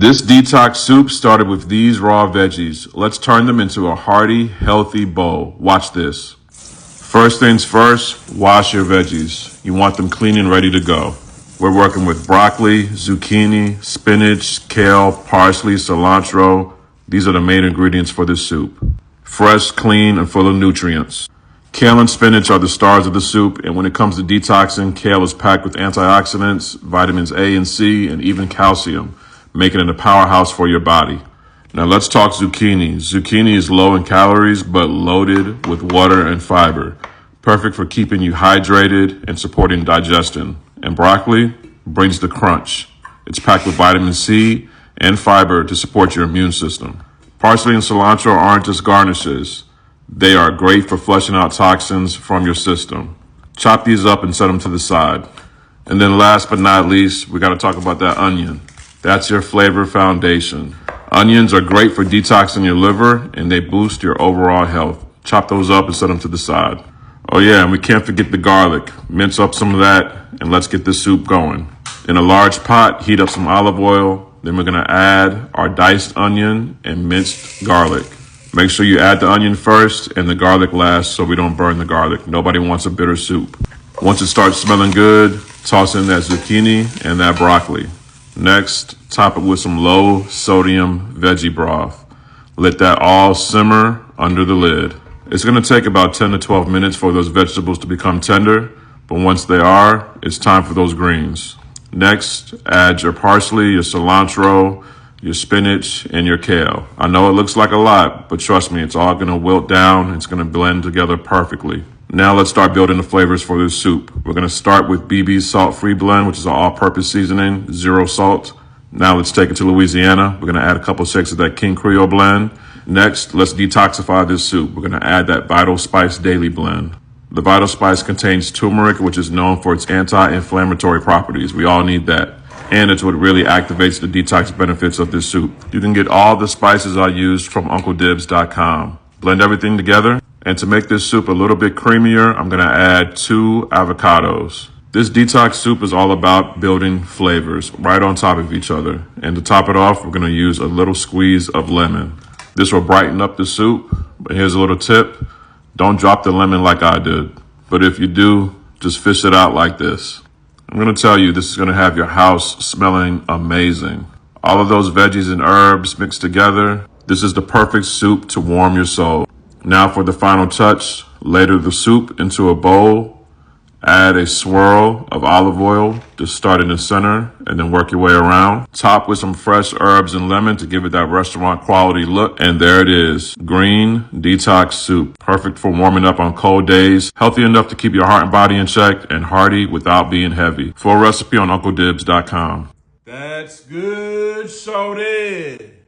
This detox soup started with these raw veggies. Let's turn them into a hearty, healthy bowl. Watch this. First things first, wash your veggies. You want them clean and ready to go. We're working with broccoli, zucchini, spinach, kale, parsley, cilantro. These are the main ingredients for this soup. Fresh, clean, and full of nutrients. Kale and spinach are the stars of the soup, and when it comes to detoxing, kale is packed with antioxidants, vitamins A and C, and even calcium, making it a powerhouse for your body. Now let's talk zucchini. Zucchini is low in calories, but loaded with water and fiber. Perfect for keeping you hydrated and supporting digestion. And broccoli brings the crunch. It's packed with vitamin C and fiber to support your immune system. Parsley and cilantro aren't just garnishes. They are great for flushing out toxins from your system. Chop these up and set them to the side. And then last but not least, we got to talk about that onion. That's your flavor foundation. Onions are great for detoxing your liver, and they boost your overall health. Chop those up and set them to the side. Oh yeah, and we can't forget the garlic. Mince up some of that, and let's get this soup going. In a large pot, heat up some olive oil. Then we're gonna add our diced onion and minced garlic. Make sure you add the onion first and the garlic last so we don't burn the garlic. Nobody wants a bitter soup. Once it starts smelling good, toss in that zucchini and that broccoli. Next, top it with some low sodium veggie broth. Let that all simmer under the lid. It's gonna take about 10 to 12 minutes for those vegetables to become tender, but once they are, it's time for those greens. Next, add your parsley, your cilantro, your spinach, and your kale. I know it looks like a lot, but trust me, it's all gonna wilt down. It's gonna blend together perfectly. Now let's start building the flavors for this soup. We're gonna start with BB's salt-free blend, which is an all-purpose seasoning, 0 salt. Now let's take it to Louisiana. We're gonna add a couple shakes of that King Creole blend. Next, let's detoxify this soup. We're gonna add that Vital Spice Daily blend. The Vital Spice contains turmeric, which is known for its anti-inflammatory properties. We all need that. And it's what really activates the detox benefits of this soup. You can get all the spices I used from UncleDibs.com. Blend everything together. And to make this soup a little bit creamier, I'm gonna add 2 avocados. This detox soup is all about building flavors right on top of each other. And to top it off, we're gonna use a little squeeze of lemon. This will brighten up the soup, but here's a little tip. Don't drop the lemon like I did. But if you do, just fish it out like this. I'm gonna tell you, this is gonna have your house smelling amazing. All of those veggies and herbs mixed together. This is the perfect soup to warm your soul. Now for the final touch, ladle the soup into a bowl. Add a swirl of olive oil to start in the center and then work your way around. Top with some fresh herbs and lemon to give it that restaurant quality look. And there it is, green detox soup. Perfect for warming up on cold days. Healthy enough to keep your heart and body in check, and hearty without being heavy. Full recipe on UncleDibs.com. That's good, shorty.